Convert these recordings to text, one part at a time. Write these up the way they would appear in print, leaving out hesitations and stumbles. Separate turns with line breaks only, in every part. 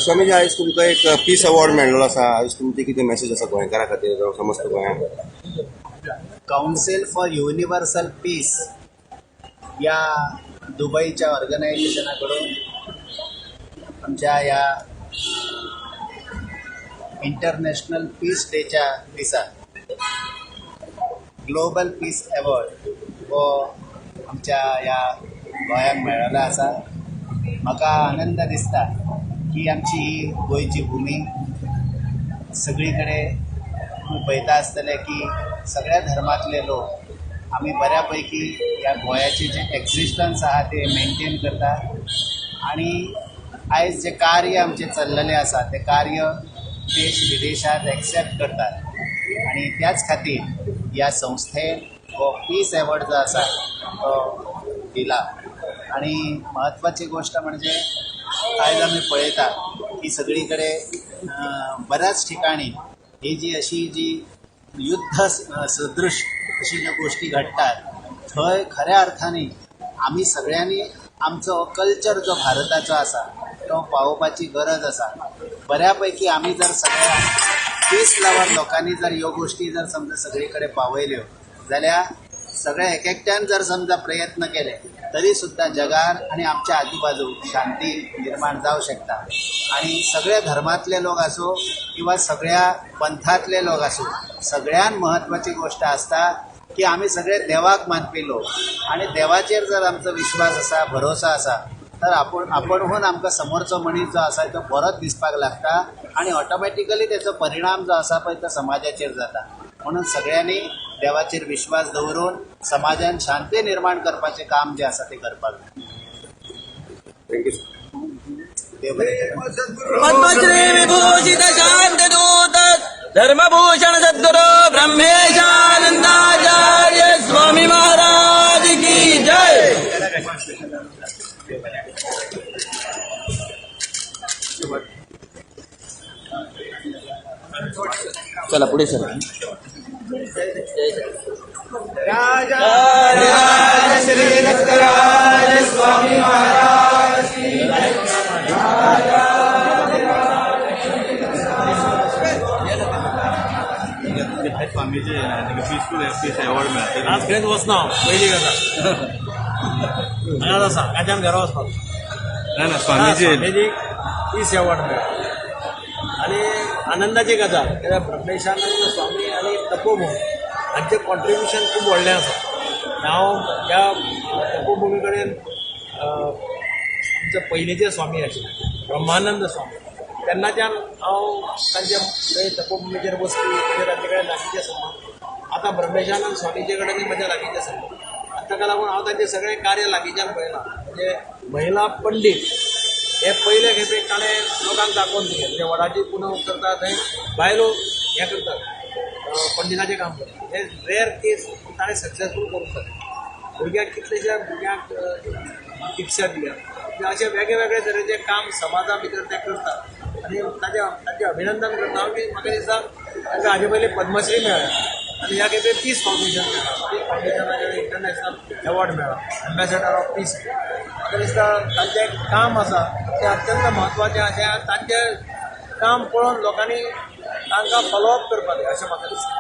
स्वामीजी, आयज तुमकां एक पीस अवॉर्ड मेळ्ळो आसा. आयज तुमचे कितें मेसेज आसा गोंयकारां खातीर जावं समस्त गोंयांत?
काउन्सिल फॉर युनिव्हर्सल पीस या दुबईच्या ऑर्गनायझेशनाकडून आमच्या या इंटरनॅशनल पीस डेच्या दिसा ग्लोबल पीस अवॉर्ड हो आमच्या या गोंयांक मेळ्ळो आसा. म्हाका आनंद दिसता की आमची ही गोंयची भूमी सगळी कडेन पळयता आसतले की सगळ्या धर्मातले लोक आमी बऱ्यापैकी ह्या गोंयाचे जे एक्झिस्टन्स आहा ते मेनटेन करता आणि आयज जे कार्य आमचे चल्लेले आसा ते कार्य देश विदेशात एक्सेप्ट करतात आणि त्याच खातीर ह्या संस्थेन हो पीस अवॉर्ड जो आसा तो दिला. आणि महत्वाची गोष्ट म्हणजे आयज आमी पळयता की सगळी कडेन बऱ्याच ठिकाणी ही जी अशी जी युद्ध सदृश अशी ज्यो गोष्टी घडटात थंय खऱ्या अर्थांनी आमी सगळ्यांनी आमचो कल्चर जो भारताचो आसा तो पावोवपाची गरज आसा. बऱ्यापैकी आमी जर सगळ्या पीस लवर लोकांनी जर ह्यो गोष्टी जर समजा सगळी कडेन पावयल्यो जाल्यार सगळ्या एक एकट्यान जर समजा प्रयत्न केले तरी सुद्धा जगार आणि आमच्या आजूबाजूक शांती निर्माण जावं शकता. आणि सगळ्या धर्मातले लोक असो किंवा सगळ्या पंथातले लोक असो सगळ्यान महत्वाची गोष्ट आसता की आमी सगळे देवाक मानपी लोक आणि देवाचेर जर आमचो विश्वास आसा भरोसा आसा तर आपणहून आमकां समोरचो मनीस जो आसा तो बरोच दिसपाक लागता आणि ऑटोमॅटिकली त्याचो परिणाम जो आसा पळय तो समाजाचेर जाता. म्हणून सगळ्यांनी देवाचेर विश्वास दवरून समाजान शांती निर्माण करपाचें काम जे आसा ते करपाक जाय.
थँक्यू.
देव बरें करूं.
पद्मश्री विभूषित शांतदूत धर्मभूषण सद्गुरु ब्रह्मेशानंदाचार्य स्वामी महाराज की जय.
चला पुढे सर.
श्री दत्तराज स्वामी महाराज की
स्वामीचे पीसफुल पीस अवॉर्ड मेळटा.
आज खरेंच वचना पयलीं गजाल हांगाच आसा काच्यान घरा वचपाक
ना स्वामीचे
पीस अवॉर्ड मेळ्ळो आनी आनंदाची गजाल कित्याक ब्रह्मेशानंद स्वामी आनी तपोभूमी हांचें कॉन्ट्रिब्युशन खूब व्हडलें आसा. हांव ह्या तपोभुमी कडेन आमचे पयलींचे स्वामी आशिल्ले ब्रह्मानंद स्वामी तेन्नाच्यान हांव तांचे तपोभुमीचेर वचपी तांचे कडेन लागींचे संबंद. आतां ब्रह्मेशानंद स्वामीचे कडेन म्हजे लागींचे संबंद. ताका लागून हांव तांचें सगळें कार्य लागींच्यान पळयलां. म्हणजे महिला पंडीत हे पयले खेपेक ताणें लोकांक दाखोवन दिलें. म्हणजे वडाची पुनव करता थंय बायलो हें करतात पंडिताचें काम करतात. हे रेअर केस ताणें सक्सेसफूल करूंक जालें. भुरग्यांक कितलेशा भुरग्यांक शिक्षा दिल्या. अशें वेगळे वेगळे तरेचें काम समाजा भितर ते करतात आनी ताचें अभिनंदन करता हांव की म्हाका दिसता ताका हाजे पयलीं पद्मश्री मेळ्ळ्या आनी ह्या खेपे पीस फावंडेशन मेळ्ळा. पीस फावंडेशनाचेर इंटरनॅशनल अवॉर्ड मेळ्ळा एम्बेसेडर ऑफ पीस. म्हाका दिसता तांचें काम आसा तें अत्यंत म्हत्वाचें अशें तांचें काम पळोवन लोकांनी तांकां फॉलोअप करपाक जाय अशें म्हाका दिसता.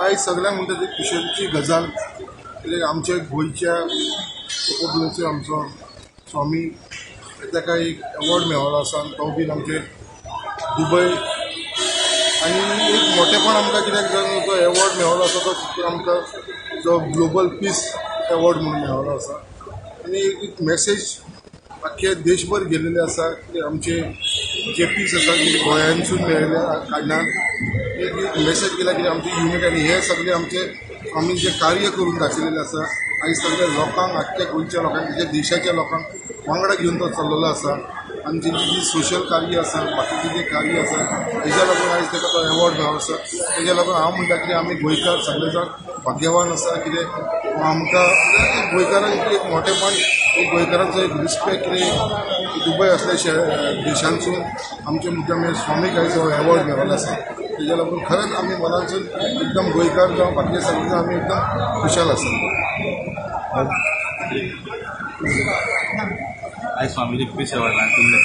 आयज सगळ्यांक म्हणटा ती खुशेची गजाल कित्याक आमच्या गोंयच्या तपोभुमीचो आमचो स्वामी ताका एक अवॉर्ड मेळ्ळो आसा आनी तो बीन आमचे दुबय आनी एक मोठेपण आमकां कित्याक जावन तो अवॉर्ड मेळ्ळो आसा तो तितून आमकां जो ग्लोबल पीस अवॉर्ड म्हणून मेळ्ळो आसा आनी एक मॅसेज आख्खे देशभर गेलेले आसा की आमचे जे पीस आसा की गोंयांसून मेळिल्ल्या कारणान एक मॅसेज केला की आमची युनिटी आनी हे सगळे आमचे आमी जे कार्य करून दाखयलेले आसा आयज सगळ्या लोकांक आख्ख्या गोंयच्या लोकांक तेच्या देशाच्या लोकांक वांगडा घेवन तो चल्लेलो आसा आनी तेंची जी सोशल कार्य आसा बाकीचे जे कार्य आसा तेज्या लागून आयज ताका तो अवॉर्ड मेळ्ळो आसा तेज्या लागून हांव म्हणटा की आमी गोंयकार सगळे जाण भाग्यवान आसा कितें आमकां गोंयकारांक एक मोठेपण एक गोंयकारांचो एक रिस्पेक्ट कितें दुबय असल्या देशांसून आमचे मुद्दम स्वामीक आयज हो अवॉर्ड मेळ्ळो आसा तेज्या लागून खरेंच आमी मनासून एकदम गोंयकार जावं बाकीचे सगळे जाण आमी एकदम खुशाल आसा
आयज स्वामीजी पीस अवॉर्ड मेळ्ळा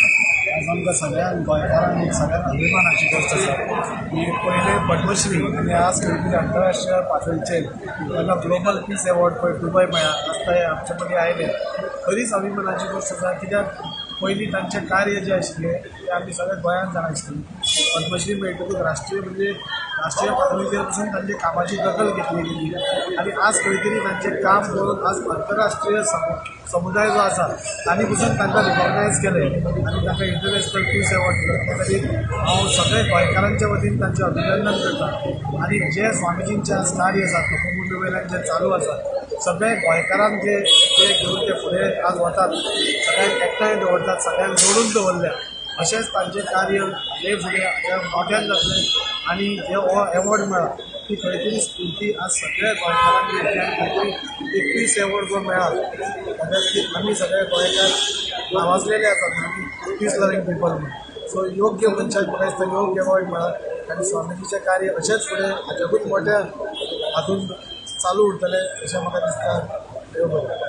आज आमकां सगळ्यांक गोंयकारांक एक सगळ्यांत अभिमानाची गोष्ट आसा की पयले पद्मश्री आनी आज खंय तरी आंतरराष्ट्रीय पातळीचेर ताका ग्लोबल पीस अवॉर्ड पळय दुबय मेळ्ळा आज ते आमचे मदीं आयले खरीच अभिमानाची गोष्ट आसा कित्याक पयलीं तांचें कार्य जें आशिल्लें तें आमी सगळे गोंयांत जाणा आशिल्लीं पद्मश्री मेळटकूच राष्ट्रीय पातळीचेर पसून तांचे कामाची दखल घेतली गेली आनी आज खंय तरी तांचें काम करून आज आंतरराष्ट्रीय समुदाय जो आसा तांणी पसून तांकां रिकॉग्नायज केलें आनी तांकां इंटरनॅशनल पीस अवॉर्ड दिलो त्या खातीर हांव सगळे गोंयकारांच्या वतीन तांचें अभिनंदन करतां आनी जे स्वामीजींचें आज कार्य आसा तपोमुंडे वयल्यान जें चालू आसा सगळे गोंयकारांक जे घेवन ते फुडें आज वतात सगळ्यांक एकठांय दवरतात सगळ्यांक जोडून दवरल्या अशेंच तांचें कार्य हे फुडें मोठ्यान जातलें आनी जे हो अवॉर्ड मेळ्ळा ती खंय तरी स्फूर्ती आज सगळ्या गोंयकारांक दितल्यान खंय तरी एक पीस अवॉर्ड जो मेळ्ळा ताच्या आमी सगळे गोंयकार नावाजलेले आसात आमी पीस लविंग पीपल म्हणून सो योग्य मनशाक म्हाका दिसता योग्य अवॉर्ड मेळ्ळा आनी स्वामीजीचें कार्य अशेंच फुडें हाच्याकूच मोठ्या हातून चालू उरतलें अशें म्हाका दिसता देव बरें